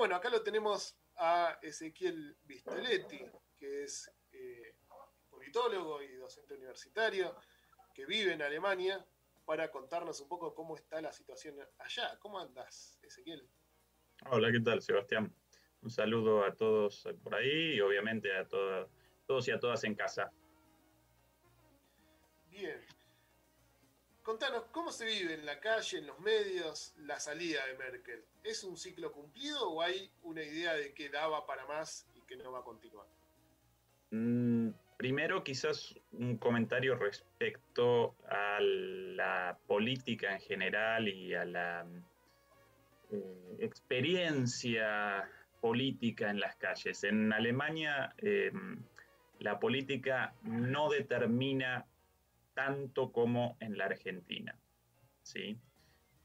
bueno, acá lo tenemos a Ezequiel Vistoletti, que es politólogo y docente universitario, que vive en Alemania, para contarnos un poco cómo está la situación allá. ¿Cómo andás, Ezequiel? Hola, ¿qué tal, Sebastián? Un saludo a todos por ahí y obviamente a todos y a todas en casa. Bien. Contanos, ¿cómo se vive en la calle, en los medios, la salida de Merkel? ¿Es un ciclo cumplido o hay una idea de que daba para más y que no va a continuar? Primero, quizás un comentario respecto a la política en general y a la experiencia política en las calles. En Alemania, la política no determina tanto como en la Argentina, ¿sí?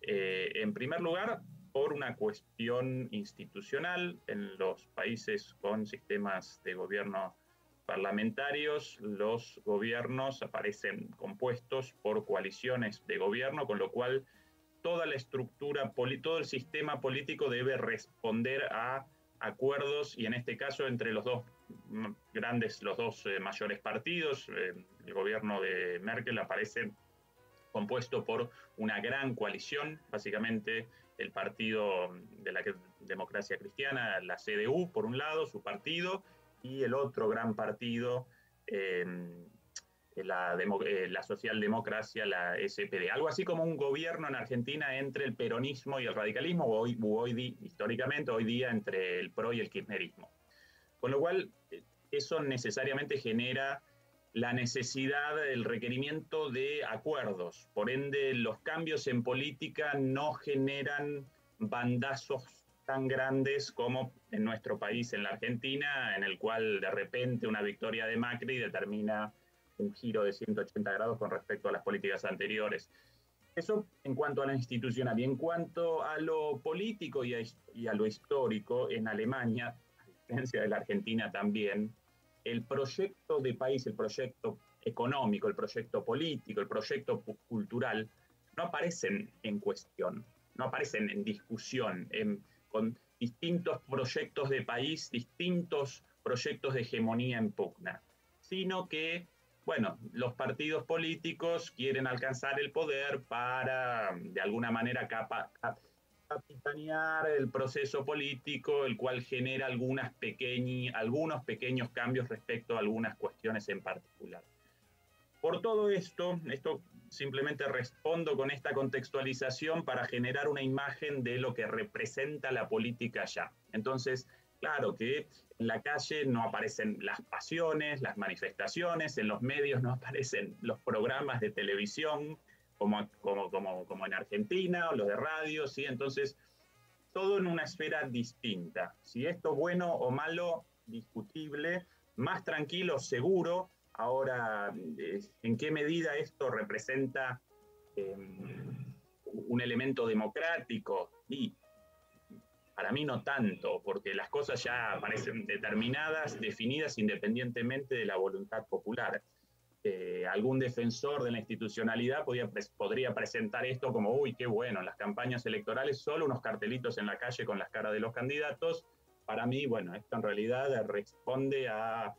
En primer lugar, por una cuestión institucional, en los países con sistemas de gobierno parlamentarios, los gobiernos aparecen compuestos por coaliciones de gobierno, con lo cual toda la estructura, todo el sistema político debe responder a acuerdos y en este caso entre los dos grandes, los dos mayores partidos, el gobierno de Merkel aparece compuesto por una gran coalición, básicamente el partido de la democracia cristiana, la CDU, por un lado, su partido, y el otro gran partido, la socialdemocracia, la SPD. Algo así como un gobierno en Argentina entre el peronismo y el radicalismo, históricamente, hoy día entre el PRO y el kirchnerismo. Con lo cual, eso necesariamente genera la necesidad, el requerimiento de acuerdos. Por ende, los cambios en política no generan bandazos tan grandes como en nuestro país, en la Argentina, en el cual de repente una victoria de Macri determina un giro de 180 grados con respecto a las políticas anteriores. Eso en cuanto a lo institucional. Y en cuanto a lo político y a lo histórico, en Alemania, a diferencia de la Argentina también, el proyecto de país, el proyecto económico, el proyecto político, el proyecto cultural, no aparecen en cuestión, no aparecen en discusión, con distintos proyectos de país, distintos proyectos de hegemonía en pugna, sino que, bueno, los partidos políticos quieren alcanzar el poder para, de alguna manera, capitanear el proceso político, el cual genera algunos pequeños cambios respecto a algunas cuestiones en particular. Por todo esto simplemente respondo con esta contextualización para generar una imagen de lo que representa la política allá. Entonces, claro que en la calle no aparecen las pasiones, las manifestaciones, en los medios no aparecen los programas de televisión como en Argentina o los de radio, ¿sí? Entonces, todo en una esfera distinta. Si esto es bueno o malo, discutible, más tranquilo, seguro. Ahora, ¿en qué medida esto representa un elemento democrático? Y para mí no tanto, porque las cosas ya parecen determinadas, definidas independientemente de la voluntad popular. Algún defensor de la institucionalidad podría presentar esto como, uy, qué bueno, en las campañas electorales solo unos cartelitos en la calle con las caras de los candidatos. Para mí, bueno, esto en realidad responde a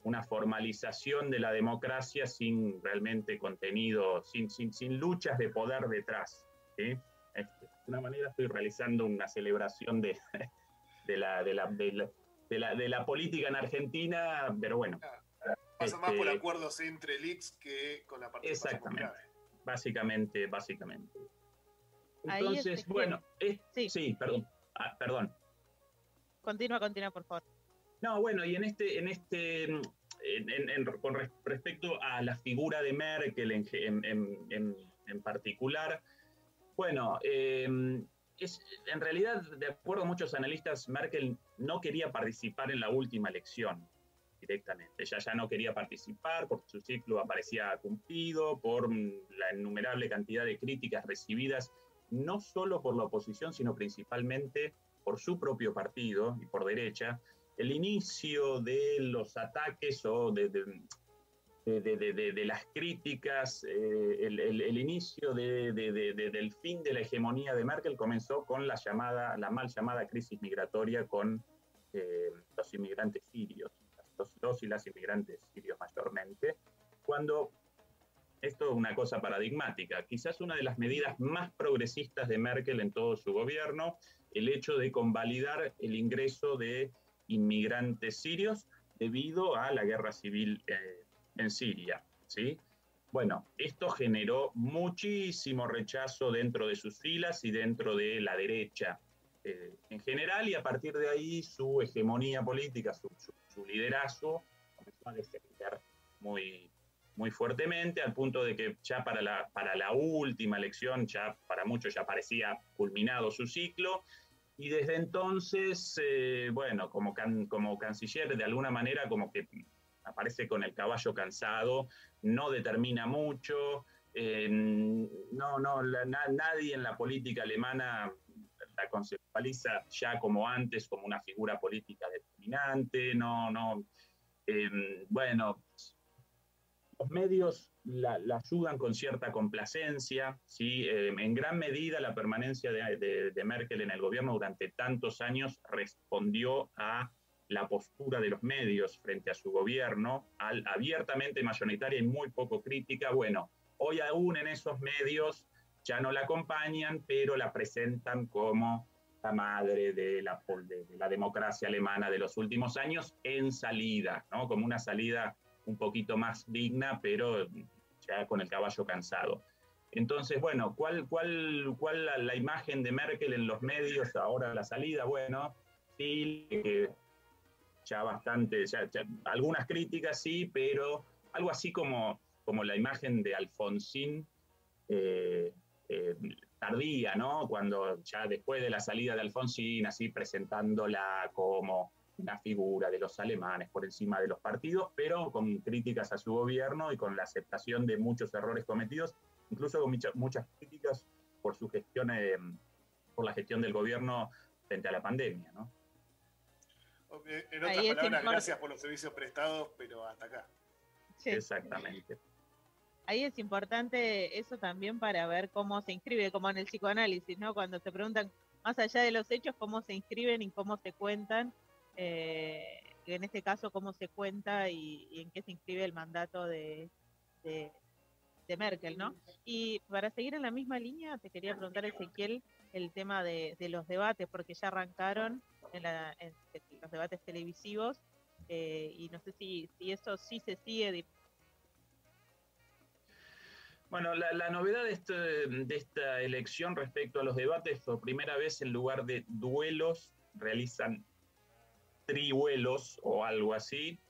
una formalización de la democracia sin realmente contenido, sin luchas de poder detrás, ¿sí? De alguna manera estoy realizando una celebración de, la, de, la, de, la, de la política en Argentina, pero bueno, Ah, pasa más por este, acuerdos entre elites que con la participación popular. exactamente, básicamente. Ahí, Entonces, Ezequiel. bueno, Sí, sí, perdón, perdón. continúa, por favor. No, bueno, y con respecto a la figura de Merkel en particular, bueno, en realidad, de acuerdo a muchos analistas, Merkel no quería participar en la última elección directamente. Ella ya no quería participar porque su ciclo aparecía cumplido, por la innumerable cantidad de críticas recibidas, no solo por la oposición, sino principalmente por su propio partido y por derecha. El inicio de los ataques o de las críticas, el inicio del fin de la hegemonía de Merkel comenzó con la mal llamada crisis migratoria con los inmigrantes sirios, los y las inmigrantes sirios mayormente, cuando esto es una cosa paradigmática, quizás una de las medidas más progresistas de Merkel en todo su gobierno, el hecho de convalidar el ingreso de inmigrantes sirios debido a la guerra civil en Siria, ¿sí? Bueno, esto generó muchísimo rechazo dentro de sus filas y dentro de la derecha en general, y a partir de ahí su hegemonía política, su liderazgo comenzó a descender muy fuertemente, al punto de que ya para la última elección, ya para muchos ya parecía culminado su ciclo, y desde entonces, bueno, como canciller, de alguna manera como que aparece con el caballo cansado, no determina mucho, nadie en la política alemana la conceptualiza ya como antes, como una figura política determinante, bueno, los medios la ayudan con cierta complacencia, ¿sí? En gran medida la permanencia de Merkel en el gobierno durante tantos años respondió a la postura de los medios frente a su gobierno, abiertamente mayoritaria y muy poco crítica. Bueno, hoy aún en esos medios ya no la acompañan, pero la presentan como la madre de la democracia alemana de los últimos años en salida, ¿no? Como una salida un poquito más digna, pero ya con el caballo cansado. Entonces, bueno, ¿cuál la imagen de Merkel en los medios ahora a la salida? Bueno, sí, ya bastante, ya algunas críticas sí, pero algo así como la imagen de Alfonsín eh, tardía, ¿no? Cuando ya después de la salida de Alfonsín, así presentándola como una figura de los alemanes por encima de los partidos, pero con críticas a su gobierno y con la aceptación de muchos errores cometidos, incluso con muchas críticas por su gestión, por la gestión del gobierno frente a la pandemia, ¿no? En otras palabras, gracias por los servicios prestados, pero hasta acá. Sí. Exactamente. Ahí es importante eso también para ver cómo se inscribe, como en el psicoanálisis, ¿no? Cuando se preguntan, más allá de los hechos, cómo se inscriben y cómo se cuentan, en este caso, cómo se cuenta y en qué se inscribe el mandato de Merkel, ¿no? Y para seguir en la misma línea, te quería preguntar, Ezequiel, el tema de los debates, porque ya arrancaron en los debates televisivos, y no sé si eso sí se sigue. Bueno, la novedad de esta elección respecto a los debates, por primera vez en lugar de duelos, realizan trivuelos o algo así,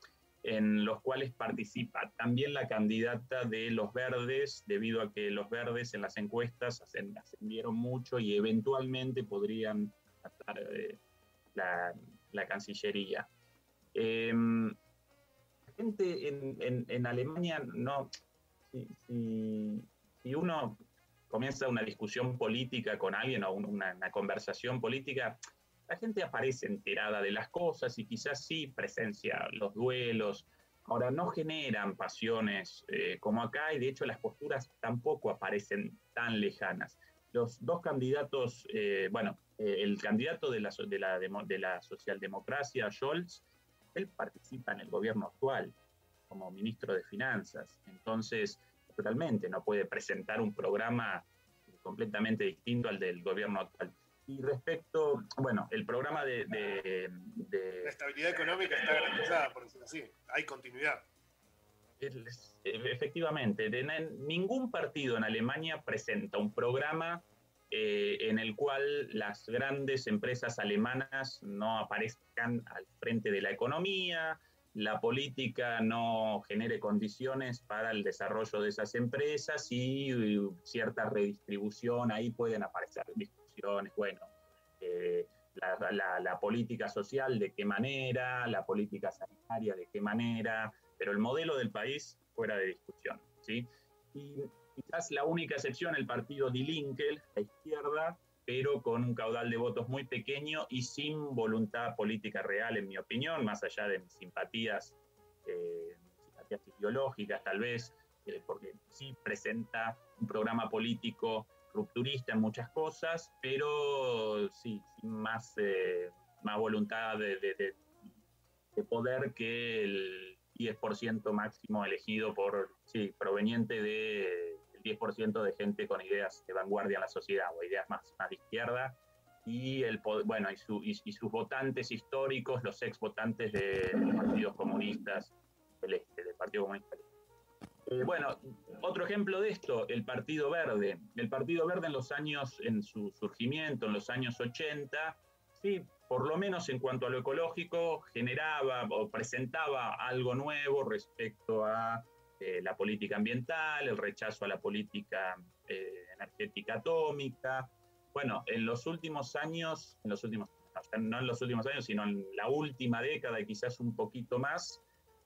en los cuales participa también la candidata de los Verdes, debido a que los Verdes en las encuestas ascendieron mucho y eventualmente podrían estar la Cancillería. La gente en Alemania no... Si uno comienza una discusión política con alguien o una conversación política, la gente aparece enterada de las cosas y quizás sí presencia los duelos. Ahora, no generan pasiones como acá, y de hecho las posturas tampoco aparecen tan lejanas. Los dos candidatos, el candidato de la socialdemocracia, Scholz, él participa en el gobierno actual como ministro de Finanzas. Entonces, naturalmente, no puede presentar un programa completamente distinto al del gobierno actual. Y respecto, bueno, el programa la estabilidad económica está garantizada, por decirlo así. Hay continuidad. Efectivamente, ningún partido en Alemania presenta un programa en el cual las grandes empresas alemanas no aparezcan al frente de la economía, la política no genere condiciones para el desarrollo de esas empresas y cierta redistribución. Ahí pueden aparecer discusiones, bueno, la política social de qué manera, la política sanitaria de qué manera, pero el modelo del país fuera de discusión, ¿sí? Y quizás la única excepción, el partido Die Linke, la izquierda, pero con un caudal de votos muy pequeño y sin voluntad política real, en mi opinión, más allá de mis simpatías diferencias ideológicas, tal vez, porque sí presenta un programa político rupturista en muchas cosas, pero sí, sin más voluntad de poder que el 10% máximo elegido proveniente del 10% de gente con ideas de vanguardia en la sociedad, o ideas más de izquierda, y sus votantes históricos, los ex votantes de los partidos comunistas del Partido Comunista del Este. Otro ejemplo de esto, el Partido Verde. El Partido Verde en su surgimiento, en los años 80, sí, por lo menos en cuanto a lo ecológico, generaba o presentaba algo nuevo respecto a la política ambiental, el rechazo a la política energética atómica. Bueno, en los últimos años, no en los últimos años, sino en la última década y quizás un poquito más,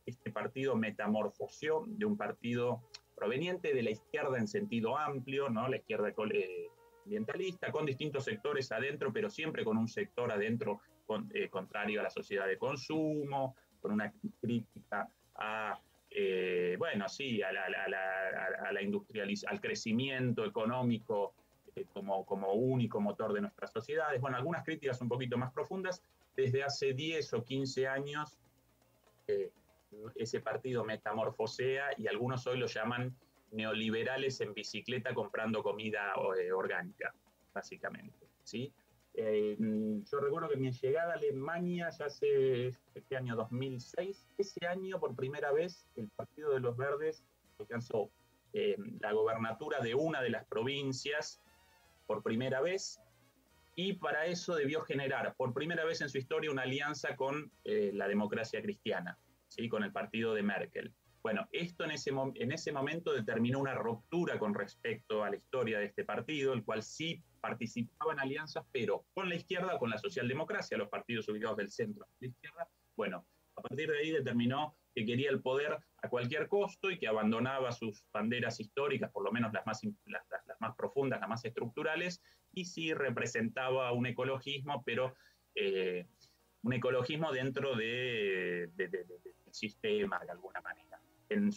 este partido metamorfoseó de un partido proveniente de la izquierda en sentido amplio, ¿no? La izquierda ambientalista, con distintos sectores adentro, pero siempre con un sector adentro contrario a la sociedad de consumo, con una crítica al crecimiento económico como único motor de nuestras sociedades. Bueno, algunas críticas un poquito más profundas. Desde hace 10 o 15 años ese partido metamorfosea y algunos hoy lo llaman neoliberales en bicicleta comprando comida orgánica, básicamente, ¿sí? Yo recuerdo que mi llegada a Alemania ya hace este año 2006, ese año por primera vez el Partido de los Verdes alcanzó la gobernatura de una de las provincias por primera vez, y para eso debió generar por primera vez en su historia una alianza con la democracia cristiana, ¿sí? Con el partido de Merkel. Bueno, esto en ese momento determinó una ruptura con respecto a la historia de este partido, el cual sí participaba en alianzas, pero con la izquierda o con la socialdemocracia, los partidos ubicados del centro de la izquierda. Bueno, a partir de ahí determinó que quería el poder a cualquier costo y que abandonaba sus banderas históricas, por lo menos las más profundas, las más estructurales, y sí representaba un ecologismo, pero un ecologismo dentro del sistema, de alguna manera. En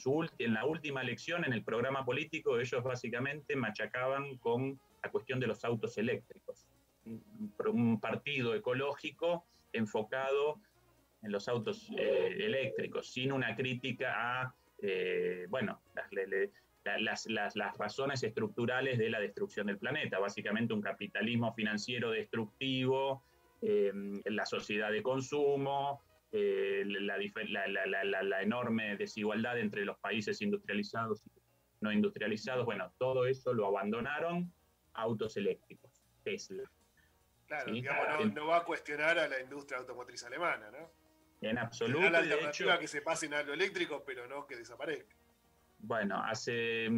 la última elección, en el programa político, ellos básicamente machacaban con la cuestión de los autos eléctricos. Un partido ecológico enfocado en los autos eléctricos, sin una crítica a las razones estructurales de la destrucción del planeta, básicamente un capitalismo financiero destructivo, la sociedad de consumo, la enorme desigualdad entre los países industrializados y no industrializados. Bueno, todo eso lo abandonaron autos eléctricos, Tesla. Claro, ¿sí? digamos, no va a cuestionar a la industria automotriz alemana, ¿no? En absoluto. Da la alternativa a que se pasen a lo eléctrico, pero no que desaparezca. Bueno, hace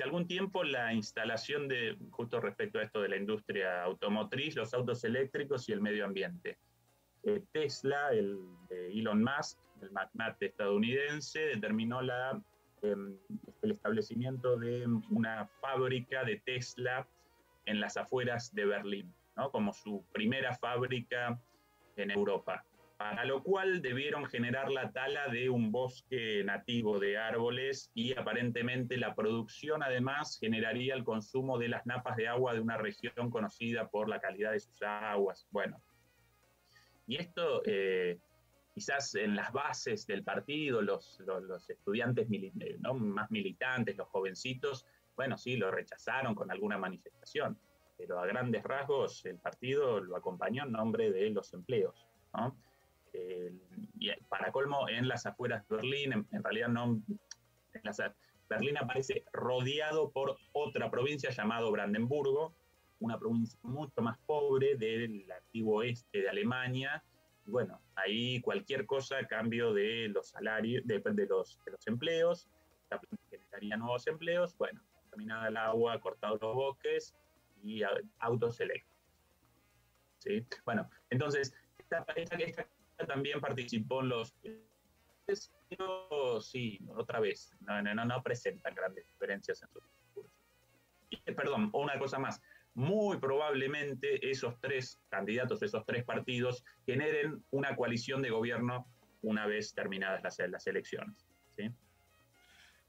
algún tiempo la instalación justo respecto a esto de la industria automotriz, los autos eléctricos y el medio ambiente. Tesla, el de Elon Musk, el magnate estadounidense, determinó el establecimiento de una fábrica de Tesla en las afueras de Berlín, ¿no? Como su primera fábrica en Europa, para lo cual debieron generar la tala de un bosque nativo de árboles y aparentemente la producción además generaría el consumo de las napas de agua de una región conocida por la calidad de sus aguas. Bueno, y esto quizás en las bases del partido, los estudiantes ¿no? más militantes, los jovencitos, bueno, sí, lo rechazaron con alguna manifestación, pero a grandes rasgos el partido lo acompañó en nombre de los empleos, ¿no? Y para colmo, en las afueras de Berlín, en realidad no, Berlín aparece rodeado por otra provincia llamada Brandenburgo, una provincia mucho más pobre del antiguo oeste de Alemania. Y bueno, ahí cualquier cosa a cambio de los salarios, de los empleos, la planta generaría nuevos empleos, bueno, contaminada el agua, cortados los bosques y autos eléctricos. ¿Sí? Bueno, entonces, esta también participó en los... Pero sí, otra vez, no presentan grandes diferencias en sus discursos. Perdón, una cosa más. Muy probablemente esos tres candidatos, esos tres partidos, generen una coalición de gobierno una vez terminadas las elecciones. ¿sí?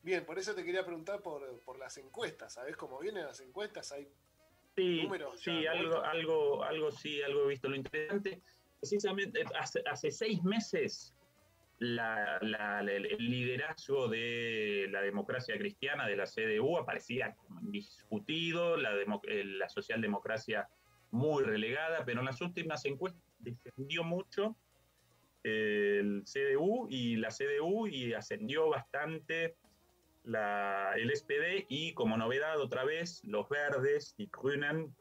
Bien, por eso te quería preguntar por las encuestas. ¿Sabés cómo vienen las encuestas? ¿Hay Sí, números ya sí, vueltos? algo he visto. Lo interesante, precisamente, hace 6 meses el liderazgo de la democracia cristiana, de la CDU, aparecía indiscutido, la socialdemocracia muy relegada, pero en las últimas encuestas descendió mucho el CDU y la CDU y ascendió bastante el SPD y como novedad otra vez los verdes y Grünen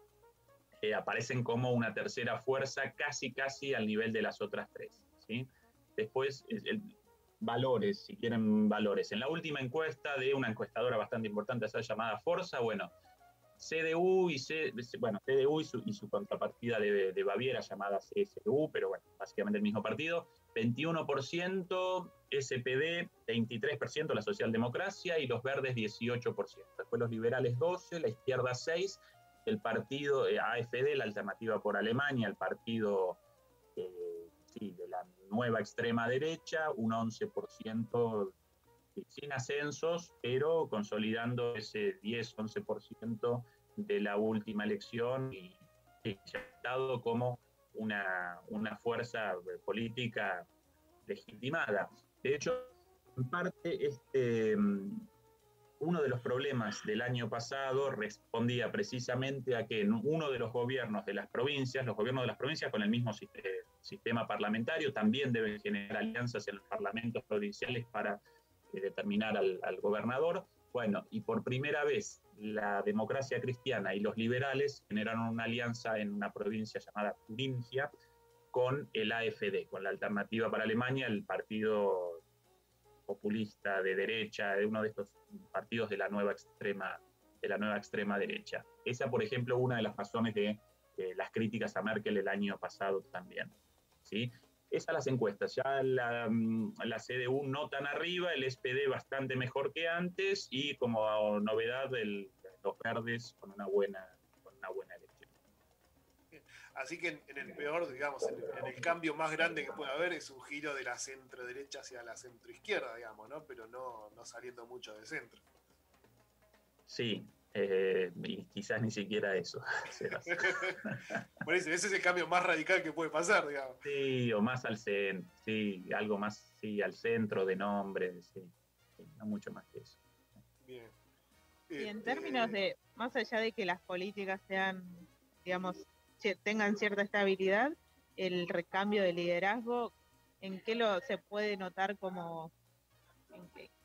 aparecen como una tercera fuerza casi al nivel de las otras tres, ¿sí? Después, valores, si quieren valores. En la última encuesta de una encuestadora bastante importante, llamada Forza, bueno, CDU y su contrapartida de Baviera llamada CSU, pero bueno, básicamente el mismo partido, 21%, SPD 23%, la socialdemocracia, y los verdes 18%. Después los liberales 12%, la izquierda 6%, el partido AfD, la Alternativa por Alemania, el partido de la nueva extrema derecha, un 11%, sin ascensos, pero consolidando ese 10-11% de la última elección y dado como una fuerza política legitimada. De hecho, en parte, uno de los problemas del año pasado respondía precisamente a que en uno de los gobiernos de las provincias con el mismo sistema parlamentario también deben generar alianzas en los parlamentos provinciales para determinar al gobernador. Bueno, y por primera vez la democracia cristiana y los liberales generaron una alianza en una provincia llamada Turingia con el AfD, con la Alternativa para Alemania, el partido populista de derecha, de uno de estos partidos de la nueva extrema derecha. Esa, por ejemplo, una de las razones de las críticas a Merkel el año pasado también, ¿sí? Esas las encuestas, ya la CDU no tan arriba, el SPD bastante mejor que antes y como novedad los verdes con una buena elección. Así que en el peor, digamos, en el cambio más grande que puede haber es un giro de la centro derecha hacia la centro izquierda, digamos, ¿no? Pero no saliendo mucho de centro. Sí, y quizás ni siquiera eso. Por eso, ese es el cambio más radical que puede pasar, digamos. Sí, o más al centro, sí, algo más, sí, al centro de nombre, sí, no mucho más que eso. Bien. Y en términos de, más allá de que las políticas sean, digamos, tengan cierta estabilidad, el recambio de liderazgo, ¿en qué se puede notar como,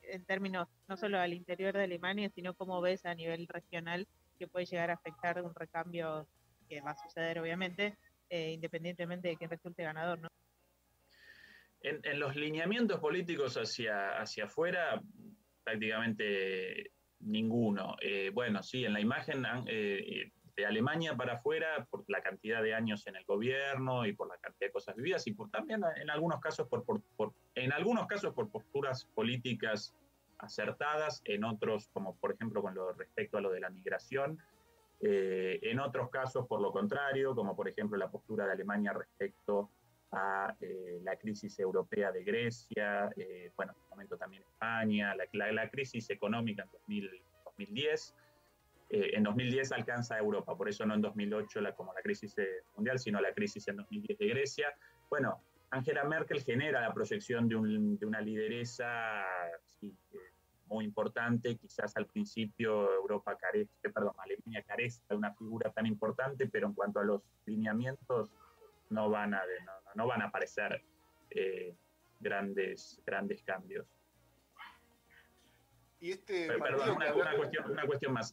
en términos no solo al interior de Alemania, sino cómo ves a nivel regional que puede llegar a afectar un recambio que va a suceder obviamente, independientemente de quién resulte ganador, ¿no? En los lineamientos políticos hacia afuera, prácticamente ninguno. Bueno, sí, en la imagen de Alemania para afuera, por la cantidad de años en el gobierno y por la cantidad de cosas vividas, y también en algunos casos por posturas políticas acertadas, en otros, como por ejemplo con respecto a lo de la migración, en otros casos por lo contrario, como por ejemplo la postura de Alemania respecto a la crisis europea de Grecia, bueno, en este momento también España, la crisis económica en 2010. En 2010 alcanza a Europa, por eso no en 2008 como la crisis mundial, sino la crisis en 2010 de Grecia. Bueno, Angela Merkel genera la proyección de una lideresa sí, muy importante, quizás al principio Alemania carece de una figura tan importante, pero en cuanto a los lineamientos no van a aparecer grandes cambios. Y Perdón, una cuestión más.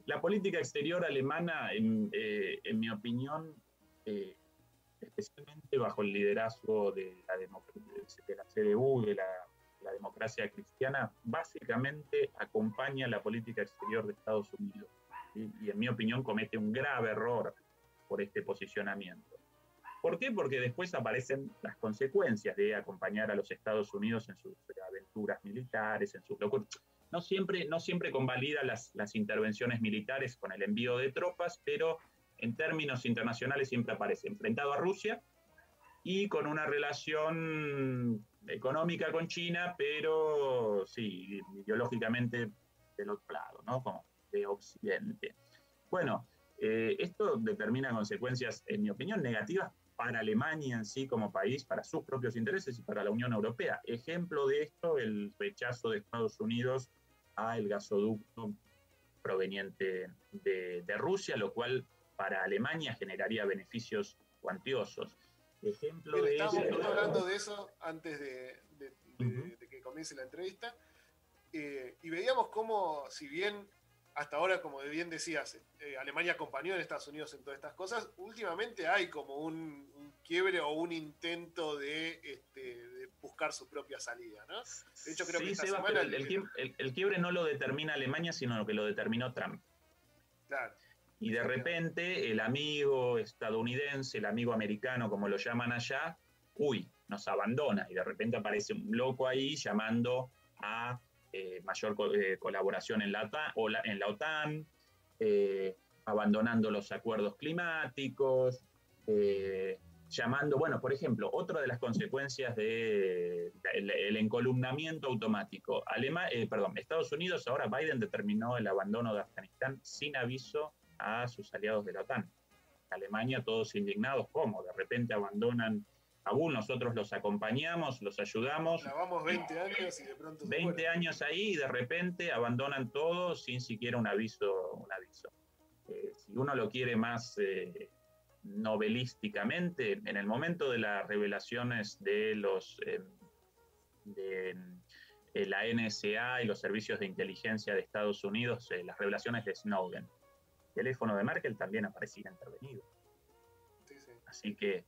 La política exterior alemana, en mi opinión, especialmente bajo el liderazgo de la CDU, de la democracia cristiana, básicamente acompaña la política exterior de Estados Unidos. ¿Sí? Y en mi opinión comete un grave error por este posicionamiento. ¿Por qué? Porque después aparecen las consecuencias de acompañar a los Estados Unidos en sus aventuras militares, en sus locuras. No siempre convalida las intervenciones militares con el envío de tropas, pero en términos internacionales siempre aparece enfrentado a Rusia y con una relación económica con China, pero sí, ideológicamente del otro lado, ¿no? Como de Occidente. Bueno, esto determina consecuencias, en mi opinión, negativas para Alemania en sí como país, para sus propios intereses y para la Unión Europea. Ejemplo de esto, el rechazo de Estados Unidos al gasoducto proveniente de Rusia, lo cual para Alemania generaría beneficios cuantiosos. Ejemplo Bien, de estábamos eso. justo hablando de eso antes Uh-huh. de que comience la entrevista, y veíamos cómo, si bien hasta ahora, como bien decías, Alemania acompañó a Estados Unidos en todas estas cosas, últimamente hay como un quiebre o un intento de buscar su propia salida, ¿no? De hecho, creo que Sí, esta Seba, semana... pero el quiebre no lo determina Alemania, sino que lo determinó Trump. Claro, Y de repente el amigo estadounidense, el amigo americano, como lo llaman allá, nos abandona. Y de repente aparece un loco ahí llamando a mayor colaboración en la OTAN, abandonando los acuerdos climáticos, llamando, bueno, por ejemplo, otra de las consecuencias del encolumnamiento automático. Estados Unidos, ahora Biden determinó el abandono de Afganistán sin aviso a sus aliados de la OTAN. Alemania, todos indignados, ¿cómo? De repente abandonan a Kabul, nosotros los acompañamos, los ayudamos. Clavamos 20 años y de pronto... 20 años ahí y de repente abandonan todo sin siquiera un aviso. Si uno lo quiere más novelísticamente, en el momento de las revelaciones de la NSA y los servicios de inteligencia de Estados Unidos, las revelaciones de Snowden, el teléfono de Merkel también aparecía intervenido. Sí. Así que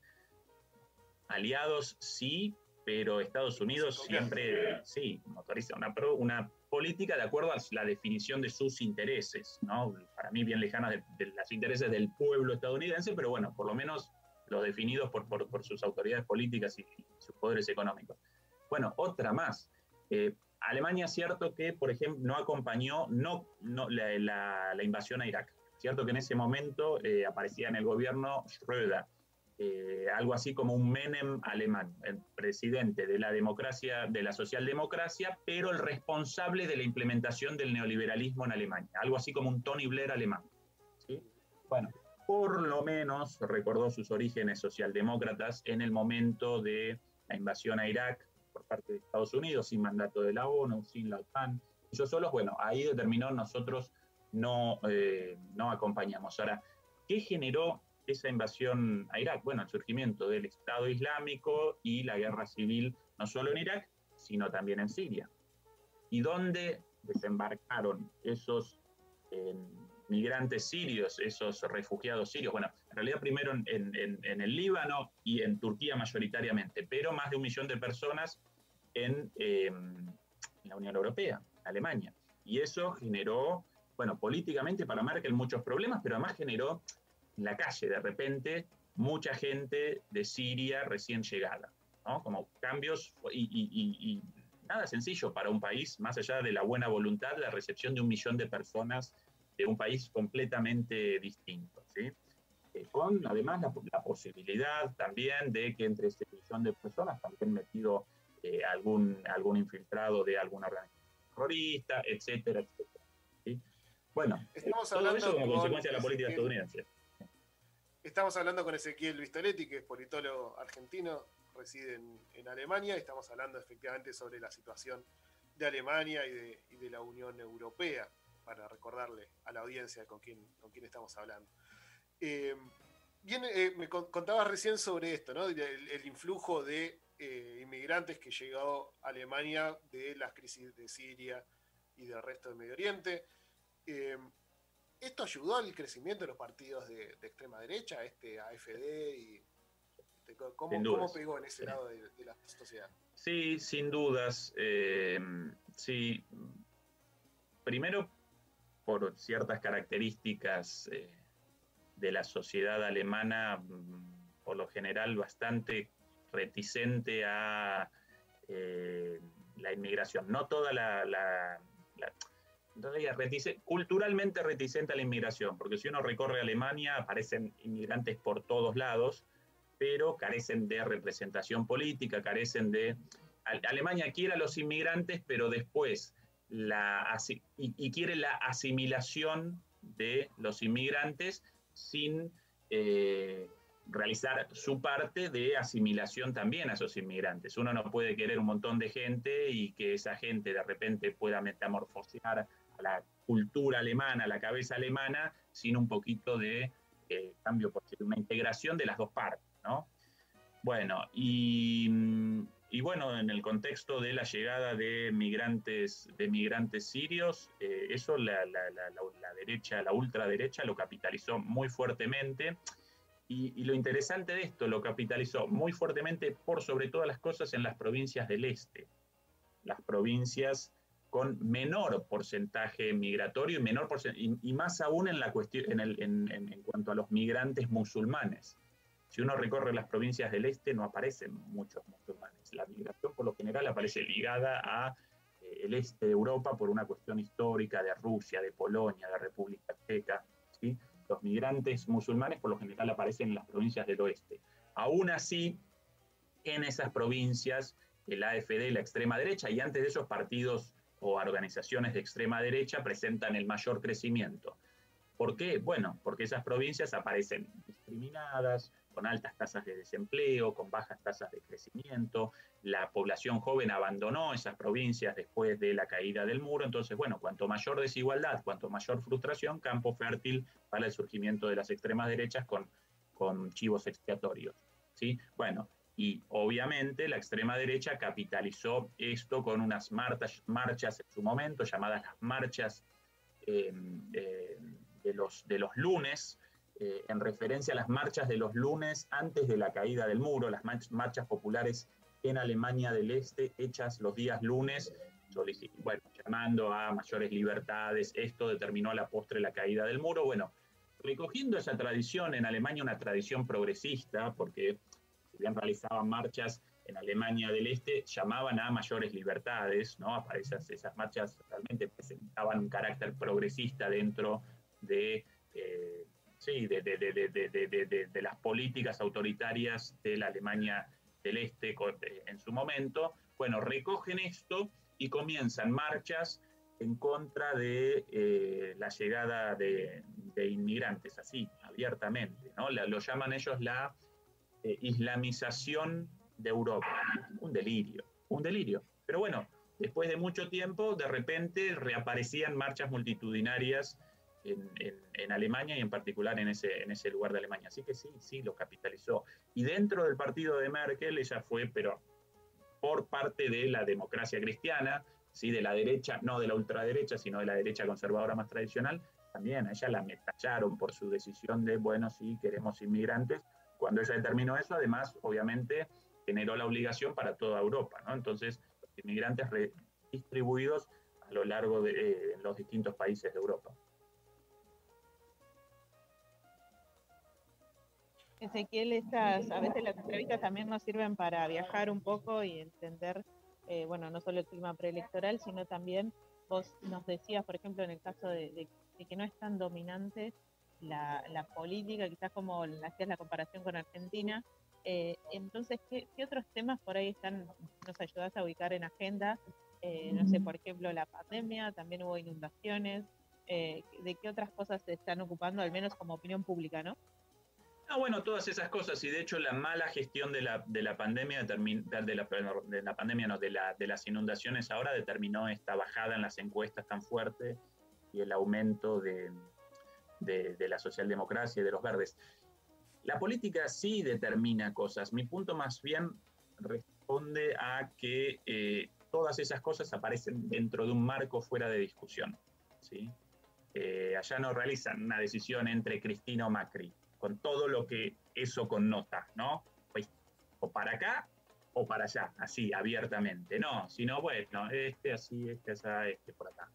aliados sí, pero Estados Unidos siempre sí motoriza una política de acuerdo a la definición de sus intereses, ¿no? Para mí bien lejanas de los intereses del pueblo estadounidense, pero bueno, por lo menos los definidos por sus autoridades políticas y sus poderes económicos. Bueno, otra más. Alemania es cierto que, por ejemplo, no acompañó la invasión a Irak. Cierto que en ese momento aparecía en el gobierno Schröder, algo así como un Menem alemán, el presidente de la democracia, de la socialdemocracia, pero el responsable de la implementación del neoliberalismo en Alemania, algo así como un Tony Blair alemán. ¿Sí? Bueno, por lo menos recordó sus orígenes socialdemócratas en el momento de la invasión a Irak por parte de Estados Unidos, sin mandato de la ONU, sin la OTAN. Ellos solos, bueno, ahí determinó nosotros no acompañamos. Ahora, ¿qué generó esa invasión a Irak? Bueno, el surgimiento del Estado Islámico y la guerra civil, no solo en Irak, sino también en Siria. ¿Y dónde desembarcaron esos migrantes sirios, esos refugiados sirios? Bueno, en realidad primero en el Líbano y en Turquía mayoritariamente, pero más de 1 millón de personas en la Unión Europea, Alemania. Y eso generó, bueno, políticamente para Merkel muchos problemas, pero además generó en la calle, de repente, mucha gente de Siria recién llegada, ¿no? Como cambios y nada sencillo para un país, más allá de la buena voluntad, la recepción de 1 millón de personas de un país completamente distinto, ¿sí? Con además la posibilidad también de que entre ese 1 millón de personas también metido algún infiltrado de alguna organización terrorista, etcétera, etcétera, ¿sí? Bueno, todo eso como consecuencia de la política estadounidense. Estamos hablando con Ezequiel Vistoletti, que es politólogo argentino, reside en Alemania, y estamos hablando efectivamente sobre la situación de Alemania y de la Unión Europea, para recordarle a la audiencia con quién estamos hablando. Me contabas recién sobre esto, ¿no? El influjo de inmigrantes que llegó a Alemania de las crisis de Siria y del resto del Medio Oriente. ¿Esto ayudó al crecimiento de los partidos de extrema derecha, AfD? Y ¿Cómo pegó en ese lado de la sociedad? Sí, sin dudas. Sí. Primero, por ciertas características de la sociedad alemana, por lo general bastante reticente a la inmigración. No toda culturalmente reticente a la inmigración, porque si uno recorre Alemania aparecen inmigrantes por todos lados, pero carecen de representación política, carecen de Alemania quiere a los inmigrantes, pero después quiere la asimilación de los inmigrantes sin realizar su parte de asimilación también a esos inmigrantes. Uno no puede querer un montón de gente y que esa gente de repente pueda metamorfosear a la cultura alemana, a la cabeza alemana, sin un poquito de cambio, por decir, una integración de las dos partes, ¿no? Bueno, y bueno, en el contexto de la llegada de migrantes sirios, eso la derecha, la ultraderecha lo capitalizó muy fuertemente. Y lo interesante de esto, lo capitalizó muy fuertemente por sobre todas las cosas en las provincias del este, las provincias con menor porcentaje migratorio y más aún en la cuestión, en cuanto a los migrantes musulmanes. Si uno recorre las provincias del este no aparecen muchos musulmanes. La migración por lo general aparece ligada a el este de Europa por una cuestión histórica de Rusia, de Polonia, de República Checa, ¿sí? Los migrantes musulmanes por lo general aparecen en las provincias del oeste. Aún así, en esas provincias, el AfD, la extrema derecha, y antes de esos partidos o organizaciones de extrema derecha presentan el mayor crecimiento. ¿Por qué? Bueno, porque esas provincias aparecen discriminadas, con altas tasas de desempleo, con bajas tasas de crecimiento, la población joven abandonó esas provincias después de la caída del muro, entonces, bueno, cuanto mayor desigualdad, cuanto mayor frustración, campo fértil para el surgimiento de las extremas derechas con chivos expiatorios, ¿sí? Bueno, y obviamente la extrema derecha capitalizó esto con unas marchas en su momento, llamadas las marchas de los lunes, en referencia a las marchas de los lunes antes de la caída del muro, las marchas populares en Alemania del Este, hechas los días lunes, bueno, llamando a mayores libertades. Esto determinó a la postre la caída del muro. Bueno, recogiendo esa tradición en Alemania, una tradición progresista, porque si bien realizaban marchas en Alemania del Este, llamaban a mayores libertades, ¿no? Esas marchas realmente presentaban un carácter progresista dentro de las políticas autoritarias de la Alemania del Este en su momento. Bueno, recogen esto y comienzan marchas en contra de la llegada de inmigrantes, así, abiertamente, ¿no? Lo llaman ellos la islamización de Europa. Un delirio. Pero bueno, después de mucho tiempo, de repente reaparecían marchas multitudinarias en Alemania y en particular en ese lugar de Alemania. Así que sí, lo capitalizó. Y dentro del partido de Merkel, ella fue, pero por parte de la democracia cristiana, ¿sí? De la derecha, no de la ultraderecha, sino de la derecha conservadora más tradicional, también a ella la metallaron por su decisión de, bueno, sí, queremos inmigrantes. Cuando ella determinó eso, además, obviamente, generó la obligación para toda Europa, ¿no? Entonces, los inmigrantes distribuidos a lo largo de los distintos países de Europa. Ezequiel, a veces las entrevistas también nos sirven para viajar un poco y entender, bueno, no solo el clima preelectoral, sino también, vos nos decías, por ejemplo, en el caso de que no es tan dominante la política, quizás como hacías la comparación con Argentina. Entonces, ¿qué otros temas por ahí nos ayudás a ubicar en agenda? No sé, por ejemplo, la pandemia, también hubo inundaciones. ¿De qué otras cosas se están ocupando, al menos como opinión pública, no? No, bueno, todas esas cosas, y de hecho la mala gestión de la pandemia, de las inundaciones ahora determinó esta bajada en las encuestas tan fuerte y el aumento de la socialdemocracia y de los verdes. La política sí determina cosas. Mi punto más bien responde a que todas esas cosas aparecen dentro de un marco fuera de discusión, ¿sí? Allá no realizan una decisión entre Cristina o Macri, con todo lo que eso connota, ¿no? Pues, o para acá o para allá, así, abiertamente. No, sino, bueno, así, allá, por acá.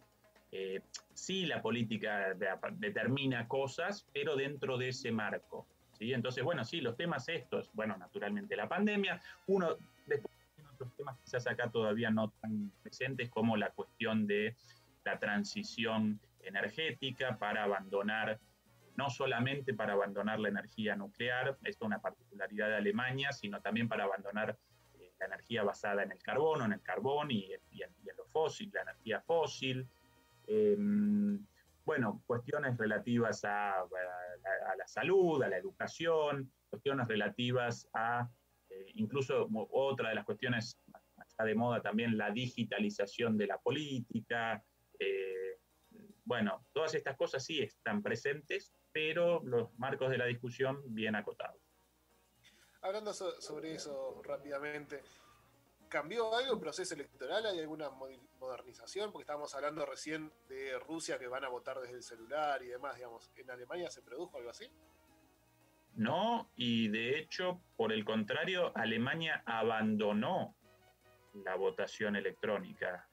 Sí, la política determina cosas, pero dentro de ese marco, ¿sí? Entonces, bueno, sí, los temas estos, bueno, naturalmente la pandemia, después otros temas quizás acá todavía no tan presentes, como la cuestión de la transición energética para abandonar, no solamente para abandonar la energía nuclear, esto es una particularidad de Alemania, sino también para abandonar la energía basada en el carbón y en lo fósil, la energía fósil. Bueno, cuestiones relativas a la salud, a la educación, cuestiones relativas a, incluso otra de las cuestiones, está de moda también la digitalización de la política. Bueno, todas estas cosas sí están presentes, pero los marcos de la discusión bien acotados. Hablando sobre eso rápidamente, ¿cambió algo el proceso electoral? ¿Hay alguna modernización? Porque estábamos hablando recién de Rusia, que van a votar desde el celular y demás, digamos. ¿En Alemania se produjo algo así? No, y de hecho, por el contrario, Alemania abandonó la votación electrónica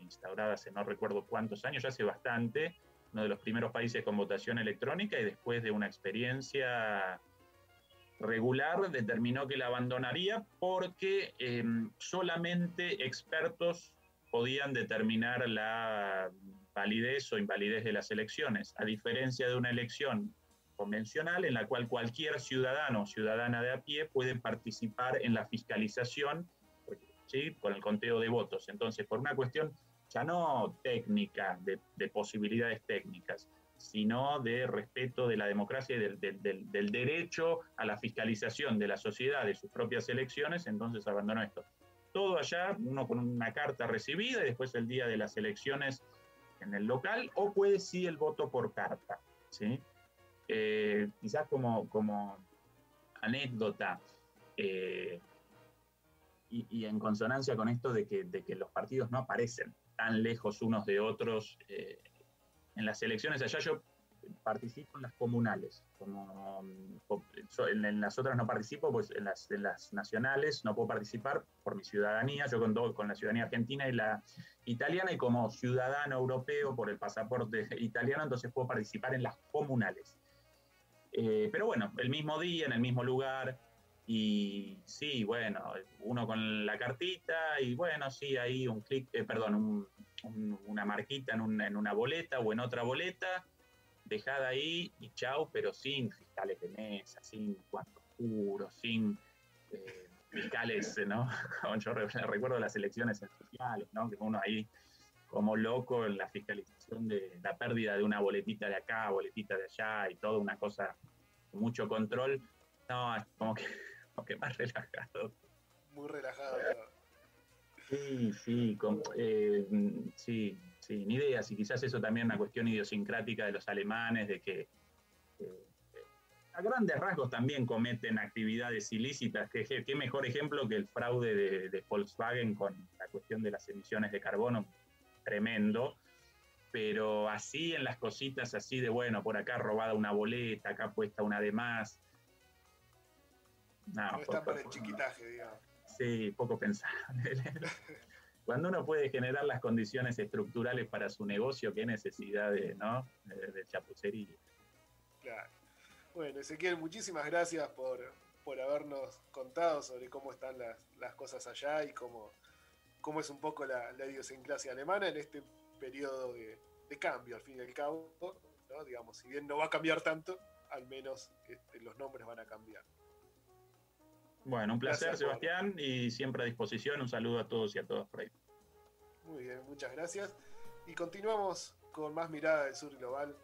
instaurada hace no recuerdo cuántos años, ya hace bastante, uno de los primeros países con votación electrónica, y después de una experiencia regular determinó que la abandonaría porque solamente expertos podían determinar la validez o invalidez de las elecciones, a diferencia de una elección convencional en la cual cualquier ciudadano o ciudadana de a pie puede participar en la fiscalización, ¿sí?, con el conteo de votos. Entonces, por una cuestión ya no técnica, de posibilidades técnicas, sino de respeto de la democracia y del derecho a la fiscalización de la sociedad, de sus propias elecciones, entonces abandonó esto. Todo allá, uno con una carta recibida y después el día de las elecciones en el local, o puede sí el voto por carta, ¿sí? Quizás como anécdota, y en consonancia con esto de que los partidos no aparecen tan lejos unos de otros, en las elecciones allá yo participo en las comunales, en las otras no participo, pues en las nacionales no puedo participar por mi ciudadanía, yo con la ciudadanía argentina y la italiana, y como ciudadano europeo por el pasaporte italiano, entonces puedo participar en las comunales. Pero bueno, el mismo día, en el mismo lugar, y sí, bueno, uno con la cartita, y bueno, sí, ahí un clic, una marquita en una boleta o en otra boleta, dejada ahí y chau, pero sin fiscales de mesa, sin cuartos oscuros, sin fiscales, ¿no? Yo recuerdo las elecciones sociales, ¿no? Que uno ahí como loco en la fiscalización de la pérdida de una boletita de acá, boletita de allá, y toda una cosa con mucho control. No, es como que más relajado. Muy relajado, claro. Sí, ni idea. Si quizás eso también es una cuestión idiosincrática de los alemanes, de que a grandes rasgos también cometen actividades ilícitas. ¿Qué mejor ejemplo que el fraude de Volkswagen con la cuestión de las emisiones de carbono? Tremendo. Pero así en las cositas así de, bueno, por acá robada una boleta, acá puesta una de más. No está para el chiquitaje, digamos. Sí, poco pensable. Cuando uno puede generar las condiciones estructurales para su negocio, qué necesidad de chapucería. Claro. Bueno, Ezequiel, muchísimas gracias por habernos contado sobre cómo están las cosas allá y cómo es un poco la idiosincrasia alemana en este periodo de cambio, al fin y al cabo, ¿no? Digamos, si bien no va a cambiar tanto, al menos los nombres van a cambiar. Bueno, un placer, Sebastián, y siempre a disposición. Un saludo a todos y a todas por ahí. Muy bien, muchas gracias. Y continuamos con más Mirada del Sur Global